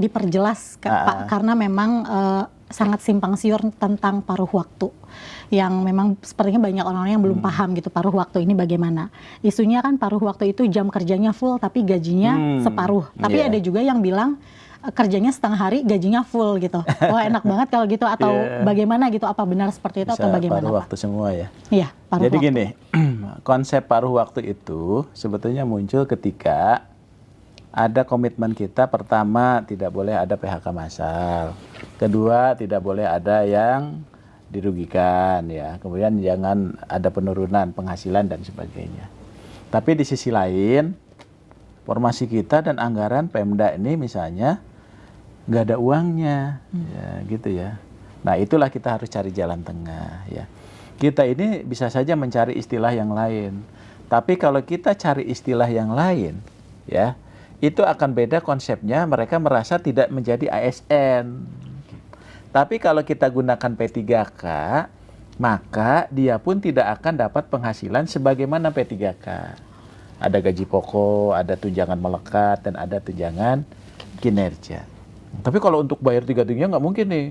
diperjelas Pak, karena memang sangat simpang siur tentang paruh waktu, yang memang sepertinya banyak orang-orang yang belum paham gitu paruh waktu ini bagaimana. Isunya kan paruh waktu itu jam kerjanya full tapi gajinya separuh. Tapi ada juga yang bilang kerjanya setengah hari, gajinya full gitu. Wah enak banget kalau gitu, atau bagaimana gitu? Apa benar seperti itu? Bisa atau bagaimana paruh Pak? Waktu semua ya? Iya, paruh Jadi waktu. Gini, konsep paruh waktu itu sebetulnya muncul ketika ada komitmen kita. Pertama, tidak boleh ada PHK massal. Kedua, tidak boleh ada yang dirugikan ya. Kemudian jangan ada penurunan penghasilan dan sebagainya. Tapi di sisi lain, formasi kita dan anggaran Pemda ini misalnya nggak ada uangnya, ya gitu ya. Nah itulah kita harus cari jalan tengah ya. Kita ini bisa saja mencari istilah yang lain, tapi kalau kita cari istilah yang lain, ya itu akan beda konsepnya. Mereka merasa tidak menjadi ASN. Tapi kalau kita gunakan P3K, maka dia pun tidak akan dapat penghasilan sebagaimana P3K. Ada gaji pokok, ada tunjangan melekat, dan ada tunjangan kinerja. Tapi kalau untuk bayar tiga-tiganya nggak mungkin nih.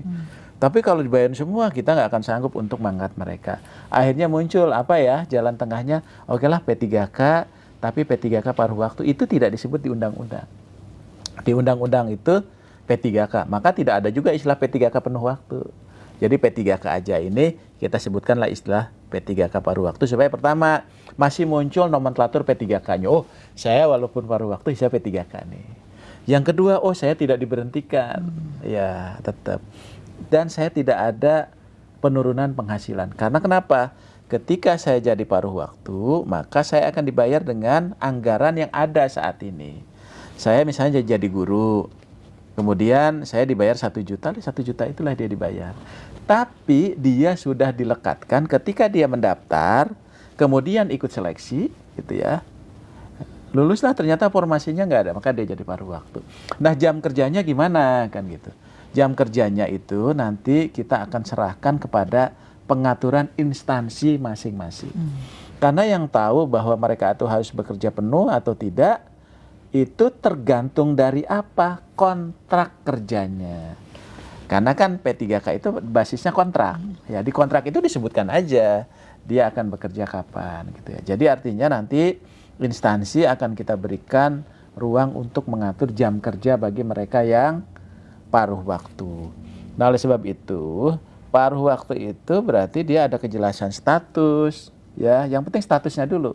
Tapi kalau dibayar semua, kita nggak akan sanggup untuk mengangkat mereka. Akhirnya muncul apa ya, jalan tengahnya, oke lah P3K, tapi P3K paruh waktu itu tidak disebut di undang-undang. Di undang-undang itu P3K, maka tidak ada juga istilah P3K penuh waktu. Jadi P3K aja ini kita sebutkanlah istilah P3K paruh waktu, supaya pertama masih muncul nomenklatur P3K-nya. Oh, saya walaupun paruh waktu, saya P3K nih. Yang kedua, oh saya tidak diberhentikan, ya tetap. Dan saya tidak ada penurunan penghasilan. Karena kenapa? Ketika saya jadi paruh waktu, maka saya akan dibayar dengan anggaran yang ada saat ini. Saya misalnya jadi guru, kemudian saya dibayar 1 juta, 1 juta itulah dia dibayar. Tapi dia sudah dilekatkan ketika dia mendaftar, kemudian ikut seleksi, gitu ya. Luluslah ternyata formasinya nggak ada, maka dia jadi paruh waktu. Nah jam kerjanya gimana kan gitu. Jam kerjanya itu nanti kita akan serahkan kepada pengaturan instansi masing-masing. Karena yang tahu bahwa mereka itu harus bekerja penuh atau tidak, itu tergantung dari apa? Kontrak kerjanya. Karena kan P3K itu basisnya kontrak. Ya di kontrak itu disebutkan aja dia akan bekerja kapan gitu ya. Jadi artinya nanti instansi akan kita berikan ruang untuk mengatur jam kerja bagi mereka yang paruh waktu. Nah oleh sebab itu, paruh waktu itu berarti dia ada kejelasan status, ya. Yang penting statusnya dulu.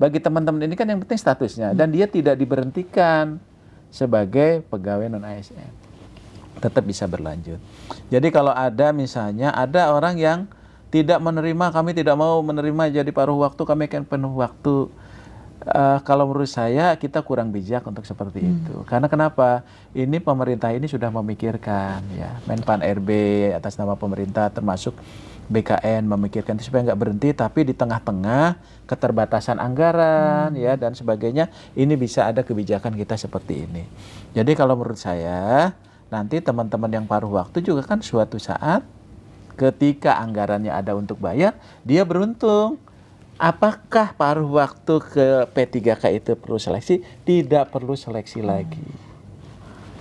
Bagi teman-teman ini kan yang penting statusnya, dan dia tidak diberhentikan sebagai pegawai non-ASN. Tetap bisa berlanjut. Jadi kalau ada misalnya ada orang yang tidak menerima, kami tidak mau menerima jadi paruh waktu, kami akan penuh waktu. Kalau menurut saya kita kurang bijak untuk seperti itu. Karena kenapa? Ini pemerintah ini sudah memikirkan ya, Menpan RB atas nama pemerintah termasuk BKN memikirkan itu supaya nggak berhenti, tapi di tengah-tengah keterbatasan anggaran ya dan sebagainya, ini bisa ada kebijakan kita seperti ini. Jadi kalau menurut saya nanti teman-teman yang paruh waktu juga kan suatu saat ketika anggarannya ada untuk bayar, dia beruntung. Apakah paruh waktu ke P3K itu perlu seleksi? Tidak perlu seleksi lagi.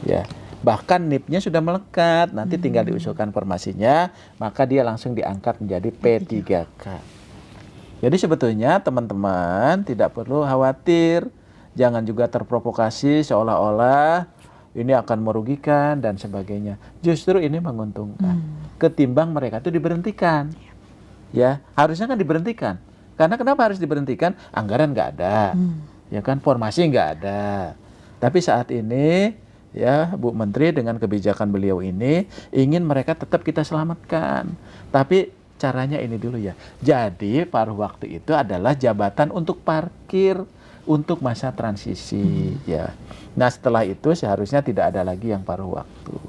Ya, bahkan NIP-nya sudah melekat, nanti tinggal diusulkan formasinya, maka dia langsung diangkat menjadi P3K. Jadi sebetulnya teman-teman tidak perlu khawatir, jangan juga terprovokasi seolah-olah ini akan merugikan dan sebagainya. Justru ini menguntungkan. Ketimbang mereka itu diberhentikan. Ya, harusnya kan diberhentikan. Karena kenapa harus diberhentikan? Anggaran nggak ada, ya kan, formasi nggak ada. Tapi saat ini, ya Bu Menteri dengan kebijakan beliau ini ingin mereka tetap kita selamatkan. Tapi caranya ini dulu ya. Jadi paruh waktu itu adalah jabatan untuk parkir untuk masa transisi, ya. Nah setelah itu seharusnya tidak ada lagi yang paruh waktu.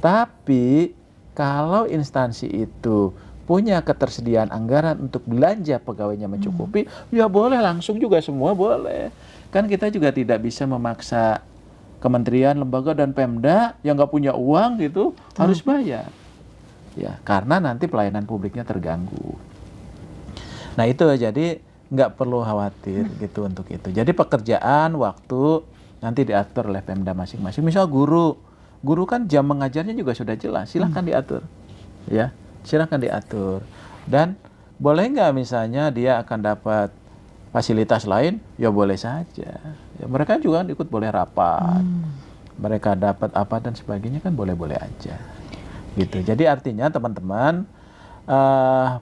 Tapi kalau instansi itu punya ketersediaan anggaran untuk belanja pegawainya mencukupi, ya boleh langsung juga semua boleh. Kan kita juga tidak bisa memaksa kementerian, lembaga, dan Pemda yang nggak punya uang gitu harus bayar. Ya, karena nanti pelayanan publiknya terganggu. Nah itu jadi nggak perlu khawatir gitu untuk itu. Jadi pekerjaan, waktu nanti diatur oleh Pemda masing-masing. Misal guru guru kan jam mengajarnya juga sudah jelas, silahkan diatur, ya, silahkan diatur. Dan boleh nggak misalnya dia akan dapat fasilitas lain, ya boleh saja. Ya, mereka juga ikut boleh rapat, mereka dapat apa dan sebagainya kan boleh-boleh aja, gitu. Jadi artinya teman-teman,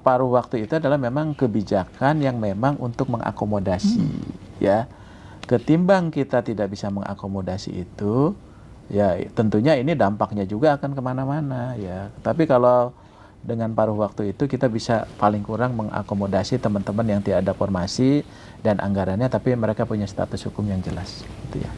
paruh waktu itu adalah memang kebijakan yang memang untuk mengakomodasi, ya. Ketimbang kita tidak bisa mengakomodasi itu, ya tentunya ini dampaknya juga akan kemana-mana, ya. Tapi kalau dengan paruh waktu itu kita bisa paling kurang mengakomodasi teman-teman yang tidak ada formasi dan anggarannya, tapi mereka punya status hukum yang jelas, gitu ya.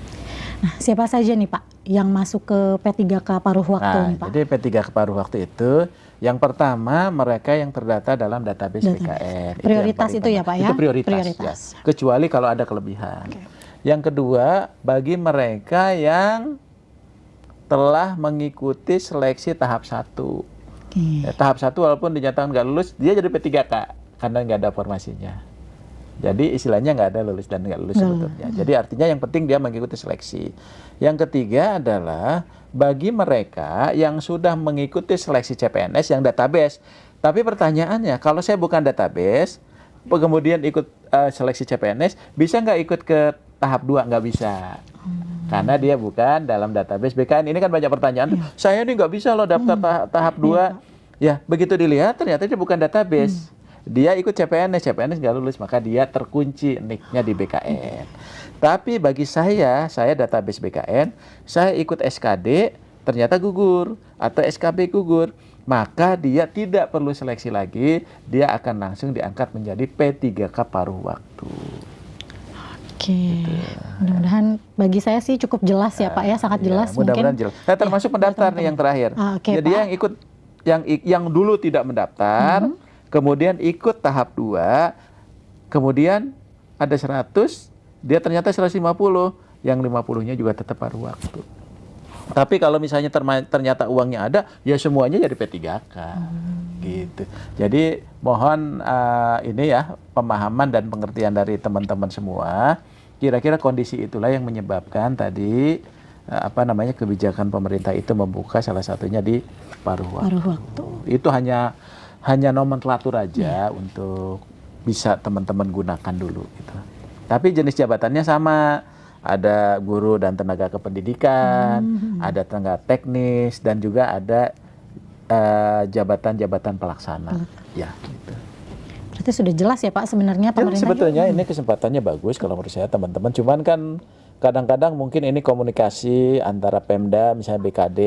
Nah, siapa saja nih Pak yang masuk ke P3K paruh waktu nih Pak? Jadi P3K paruh waktu itu, yang pertama mereka yang terdata dalam database BKN. Prioritas itu ya Pak ya? Itu prioritas. Ya. Kecuali kalau ada kelebihan. Yang kedua, bagi mereka yang telah mengikuti seleksi tahap 1. Ya, tahap 1 walaupun dinyatakan nggak lulus, dia jadi P3K karena nggak ada formasinya. Jadi istilahnya nggak ada lulus dan nggak lulus sebetulnya. Jadi artinya yang penting dia mengikuti seleksi. Yang ketiga adalah bagi mereka yang sudah mengikuti seleksi CPNS yang database. Tapi pertanyaannya, kalau saya bukan database, kemudian ikut seleksi CPNS, bisa nggak ikut ke tahap 2? Nggak bisa. Karena dia bukan dalam database BKN. Ini kan banyak pertanyaan, saya ini nggak bisa loh daftar tahap 2. Ya, begitu dilihat ternyata dia bukan database. Dia ikut CPNS nggak lulus, maka dia terkunci nicknya di BKN. Tapi bagi saya database BKN, saya ikut SKD, ternyata gugur, atau SKB gugur, maka dia tidak perlu seleksi lagi, dia akan langsung diangkat menjadi P3K paruh waktu. Oke, mudah-mudahan bagi saya sih cukup jelas ya Pak ya, sangat jelas. Mudah-mudahan jelas. Nah, termasuk pendaftar nih yang terakhir. Jadi yang ikut, yang dulu tidak mendaftar, kemudian ikut tahap 2, kemudian ada 100, dia ternyata 150, yang 50-nya juga tetap paruh waktu. Tapi kalau misalnya ternyata uangnya ada, ya semuanya jadi P3K. Gitu. Jadi mohon ini ya pemahaman dan pengertian dari teman-teman semua. Kira-kira kondisi itulah yang menyebabkan tadi kebijakan pemerintah itu membuka salah satunya di paruh waktu. Itu hanya nomenklatur aja untuk bisa teman-teman gunakan dulu gitu. Tapi jenis jabatannya sama. Ada guru dan tenaga kependidikan, ada tenaga teknis, dan juga ada jabatan-jabatan pelaksana. Ya, gitu. Berarti sudah jelas ya Pak sebenarnya pemerintah. Sebetulnya ini kesempatannya bagus kalau menurut saya teman-teman. Cuman kan kadang-kadang mungkin ini komunikasi antara Pemda, misalnya BKD,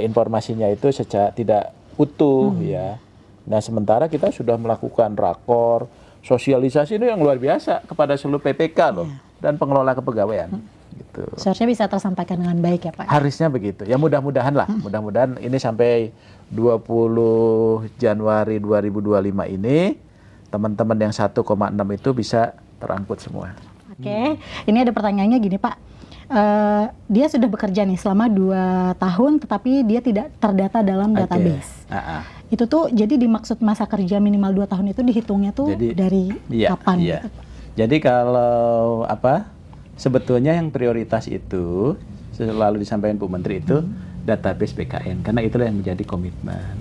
informasinya itu secara tidak utuh ya. Nah sementara kita sudah melakukan rakor, sosialisasi ini yang luar biasa kepada seluruh PPK loh. Dan pengelola kepegawaian. Gitu. Seharusnya bisa tersampaikan dengan baik ya Pak? Harusnya begitu. Ya mudah-mudahan lah. Mudah-mudahan ini sampai 20 Januari 2025 ini, teman-teman yang 1,6 itu bisa terangkut semua. Oke, ini ada pertanyaannya gini Pak. Dia sudah bekerja nih selama 2 tahun, tetapi dia tidak terdata dalam database. Itu tuh jadi dimaksud masa kerja minimal 2 tahun itu dihitungnya tuh dari kapan? Iya. Gitu? Jadi kalau sebetulnya yang prioritas itu selalu disampaikan Bu Menteri itu database BKN, karena itulah yang menjadi komitmen.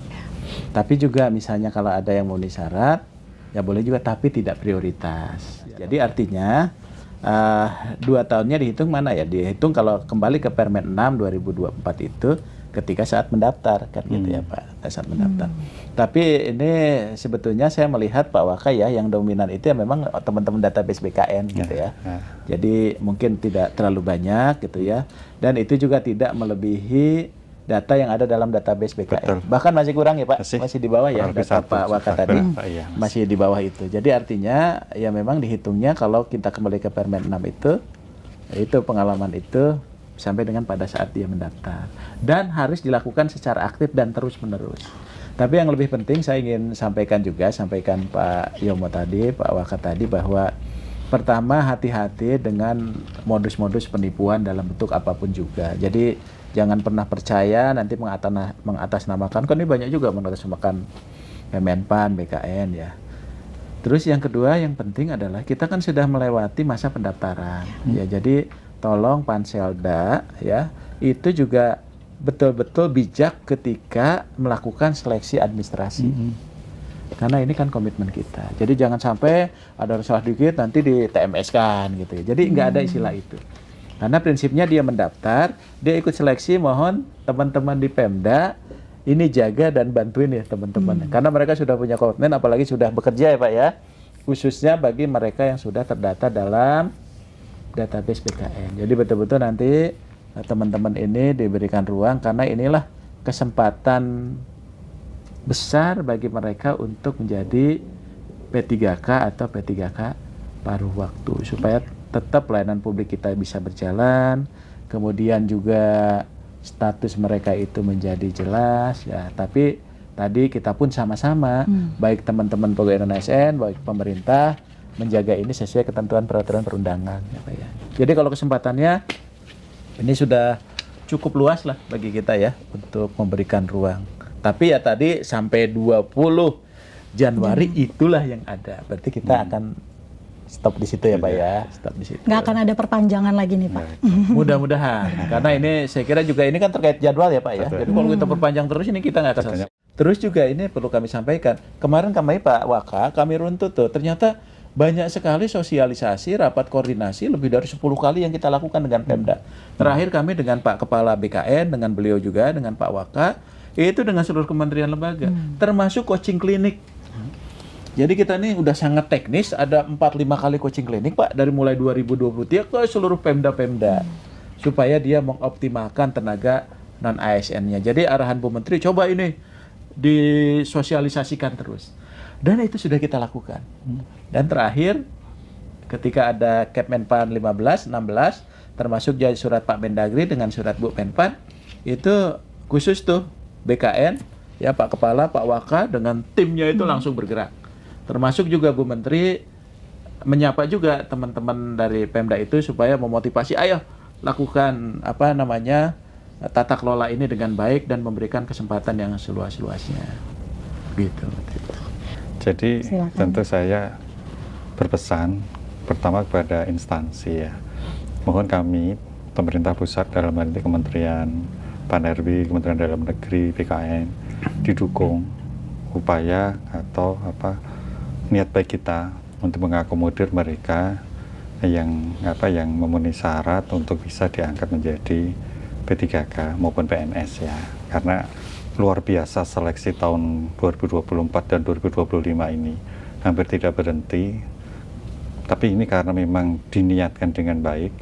Tapi juga misalnya kalau ada yang memenuhi syarat, ya boleh juga tapi tidak prioritas. Jadi artinya 2 tahunnya dihitung mana ya? Dihitung kalau kembali ke Permen 6 2024 itu ketika saat mendaftar kan gitu ya Pak, saat mendaftar. Tapi ini sebetulnya saya melihat Pak Waka ya yang dominan itu ya memang teman-teman database BKN gitu ya. Jadi mungkin tidak terlalu banyak gitu ya. Dan itu juga tidak melebihi data yang ada dalam database BKN. Betul. Bahkan masih kurang ya Pak, masih di bawah ya data Pak Waka tadi. Masih di bawah itu. Jadi artinya ya memang dihitungnya kalau kita kembali ke Permen 6 itu pengalaman itu sampai dengan pada saat dia mendaftar, dan harus dilakukan secara aktif dan terus menerus. Tapi yang lebih penting saya ingin sampaikan Pak Yomo tadi, Pak Waka tadi, bahwa pertama hati-hati dengan modus-modus penipuan dalam bentuk apapun juga. Jadi jangan pernah percaya nanti mengatasnamakan, kan ini banyak juga mengatasnamakan Kemenpan, BKN ya. Terus yang kedua yang penting adalah kita kan sudah melewati masa pendaftaran ya, jadi tolong Panselda ya itu juga betul-betul bijak ketika melakukan seleksi administrasi. Karena ini kan komitmen kita. Jadi jangan sampai ada salah dikit nanti di TMS kan gitu ya. Jadi nggak ada istilah itu. Karena prinsipnya dia mendaftar, dia ikut seleksi, mohon teman-teman di Pemda ini jaga dan bantuin ya teman-teman. Karena mereka sudah punya komitmen, apalagi sudah bekerja ya Pak ya. Khususnya bagi mereka yang sudah terdata dalam database BKN. Jadi betul-betul nanti teman-teman ini diberikan ruang karena inilah kesempatan besar bagi mereka untuk menjadi P3K atau P3K paruh waktu supaya tetap pelayanan publik kita bisa berjalan, kemudian juga status mereka itu menjadi jelas ya. Tapi tadi kita pun sama-sama baik teman-teman pegawai ASN, baik pemerintah menjaga ini sesuai ketentuan peraturan perundangan ya Pak ya. Jadi kalau kesempatannya ini sudah cukup luas lah bagi kita ya untuk memberikan ruang. Tapi ya tadi sampai 20 Januari itulah yang ada. Berarti kita akan stop di situ ya Pak ya. Stop di situ. Nggak akan ada perpanjangan lagi nih Pak. Mudah-mudahan. Karena ini saya kira juga ini kan terkait jadwal ya Pak ya. Jadi kalau kita perpanjang terus ini kita nggak akan selesai. Terus juga ini perlu kami sampaikan. Kemarin kami Pak Waka, kami runtut tuh. Ternyata banyak sekali sosialisasi, rapat koordinasi lebih dari 10 kali yang kita lakukan dengan Pemda. Terakhir kami dengan Pak Kepala BKN, dengan beliau juga, dengan Pak Waka, itu dengan seluruh kementerian lembaga, termasuk coaching klinik. Jadi kita nih udah sangat teknis, ada 4-5 kali coaching klinik Pak, dari mulai 2023 ke seluruh Pemda-Pemda, supaya dia mengoptimalkan tenaga non-ASN-nya. Jadi arahan Bu Menteri, coba ini disosialisasikan terus. Dan itu sudah kita lakukan. Dan terakhir, ketika ada Kepmenpan 15, 16, termasuk jadi surat Pak Mendagri dengan surat Bu Menpan, itu khusus tuh BKN, ya Pak Kepala, Pak Waka dengan timnya itu langsung bergerak. Termasuk juga Bu Menteri menyapa juga teman-teman dari Pemda itu supaya memotivasi, ayo lakukan apa namanya tata kelola ini dengan baik dan memberikan kesempatan yang seluas-luasnya. Gitu. Jadi Silakan. tentu saya berpesan pertama kepada instansi ya. Mohon kami pemerintah pusat dalam hal ini Kementerian PAN-RB, Kementerian Dalam Negeri, BKN didukung upaya atau niat baik kita untuk mengakomodir mereka yang memenuhi syarat untuk bisa diangkat menjadi P3K maupun PNS ya. Karena luar biasa seleksi tahun 2024 dan 2025 ini hampir tidak berhenti. Tapi ini karena memang diniatkan dengan baik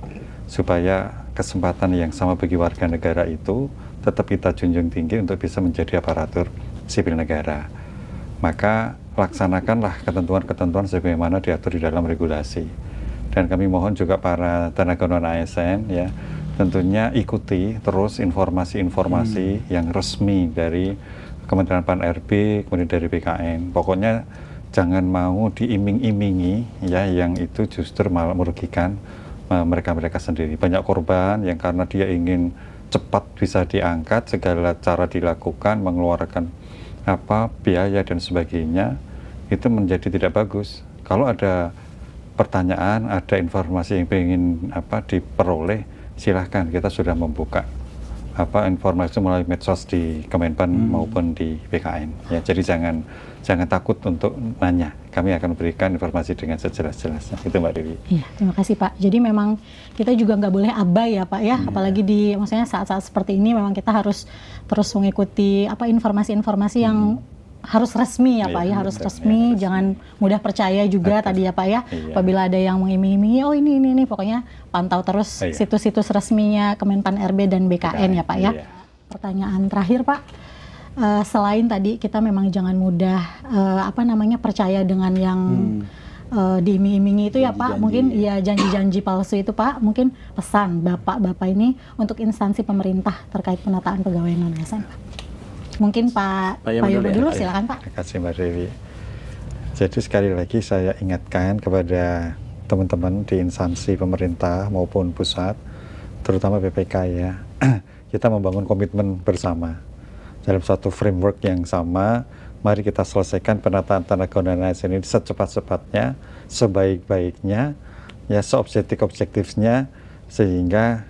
supaya kesempatan yang sama bagi warga negara itu tetap kita junjung tinggi untuk bisa menjadi aparatur sipil negara. Maka laksanakanlah ketentuan-ketentuan sebagaimana diatur di dalam regulasi. Dan kami mohon juga para tenaga non-ASN ya, tentunya ikuti terus informasi-informasi yang resmi dari Kementerian PAN-RB, kemudian dari BKN. Pokoknya jangan mau diiming-imingi ya, yang itu justru malah merugikan mereka-mereka sendiri. Banyak korban yang karena dia ingin cepat bisa diangkat, segala cara dilakukan, mengeluarkan biaya dan sebagainya, itu menjadi tidak bagus. Kalau ada pertanyaan, ada informasi yang ingin diperoleh, silahkan, kita sudah membuka informasi melalui medsos di Kemenpan maupun di BKN ya. Jadi jangan takut untuk nanya, kami akan berikan informasi dengan sejelas-jelasnya. Itu Mbak Dewi. Iya, terima kasih Pak. Jadi memang kita juga nggak boleh abai ya Pak ya, apalagi di maksudnya saat-saat seperti ini memang kita harus terus mengikuti informasi-informasi yang harus resmi ya Pak ya, harus resmi, jangan mudah percaya juga tadi ya Pak ya. Apabila ada yang mengiming-imingi, oh ini pokoknya pantau terus situs-situs resminya Kemenpan RB dan BKN ya Pak ya. Pertanyaan terakhir Pak, selain tadi kita memang jangan mudah percaya dengan yang diiming-imingi itu ya Pak, mungkin ya janji-janji palsu itu Pak, mungkin pesan Bapak ini untuk instansi pemerintah terkait penataan pegawai non-ASN. Mungkin Pak Yono dulu, silakan Pak. Terima kasih Mbak Dewi. Jadi sekali lagi saya ingatkan kepada teman-teman di instansi pemerintah maupun pusat, terutama BPK ya, kita membangun komitmen bersama dalam satu framework yang sama. Mari kita selesaikan penataan tenaga non-ASN ini secepat-cepatnya, sebaik-baiknya, ya seobjektif-objektifnya, sehingga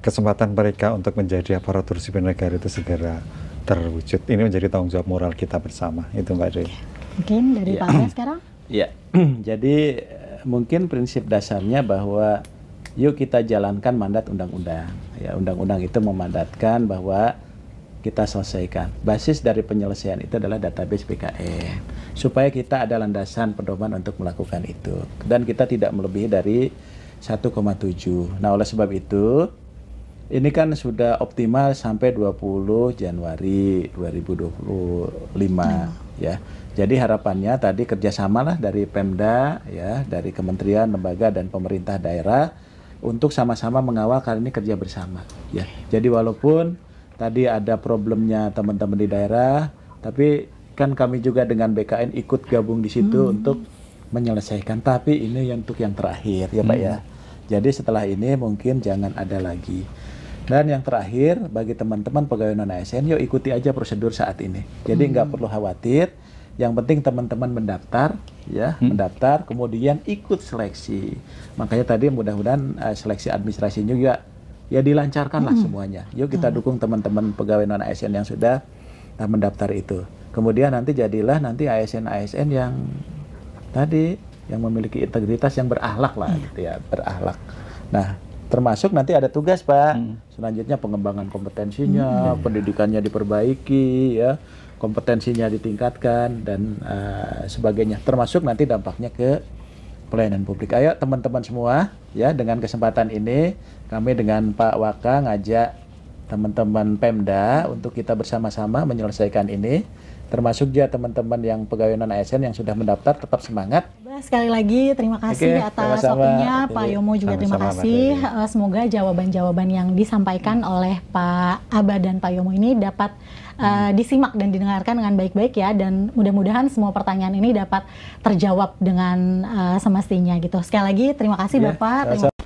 kesempatan mereka untuk menjadi aparatur sipil negara itu segera terwujud. Ini menjadi tanggung jawab moral kita bersama, itu Mbak Dewi. Mungkin dari Pak Arya sekarang? Ya, jadi mungkin prinsip dasarnya bahwa yuk kita jalankan mandat undang-undang. Ya, undang-undang itu memandatkan bahwa kita selesaikan. Basis dari penyelesaian itu adalah database PKN. Supaya kita ada landasan pedoman untuk melakukan itu. Dan kita tidak melebihi dari 1,7. Nah, oleh sebab itu, ini kan sudah optimal sampai 20 Januari 2025 ya. Jadi harapannya tadi kerjasama lah dari Pemda ya, dari kementerian, lembaga dan pemerintah daerah untuk sama-sama mengawal karena ini kerja bersama ya. Jadi walaupun tadi ada problemnya teman-teman di daerah, tapi kan kami juga dengan BKN ikut gabung di situ untuk menyelesaikan. Tapi ini untuk yang terakhir ya Pak ya. Jadi setelah ini mungkin jangan ada lagi. Dan yang terakhir bagi teman-teman pegawai non ASN, yuk ikuti aja prosedur saat ini. Jadi nggak perlu khawatir. Yang penting teman-teman mendaftar, ya, mendaftar, kemudian ikut seleksi. Makanya tadi mudah-mudahan seleksi administrasi juga ya dilancarkan lah semuanya. Yuk kita dukung teman-teman pegawai non ASN yang sudah mendaftar itu. Kemudian nanti jadilah nanti ASN-ASN yang tadi yang memiliki integritas yang berakhlak lah, gitu ya, berakhlak. Nah, termasuk nanti ada tugas Pak. Selanjutnya pengembangan kompetensinya, pendidikannya diperbaiki, ya, kompetensinya ditingkatkan dan sebagainya. Termasuk nanti dampaknya ke pelayanan publik. Ayo teman-teman semua, ya, dengan kesempatan ini kami dengan Pak Waka ngajak teman-teman Pemda untuk kita bersama-sama menyelesaikan ini. Termasuk juga teman-teman yang pegawai non ASN yang sudah mendaftar, tetap semangat. Sekali lagi terima kasih atas waktunya Pak Yomo, juga terima kasih. Semoga jawaban-jawaban yang disampaikan oleh Pak Aba dan Pak Yomo ini dapat disimak dan didengarkan dengan baik-baik ya, dan mudah-mudahan semua pertanyaan ini dapat terjawab dengan semestinya gitu. Sekali lagi terima kasih Bapak.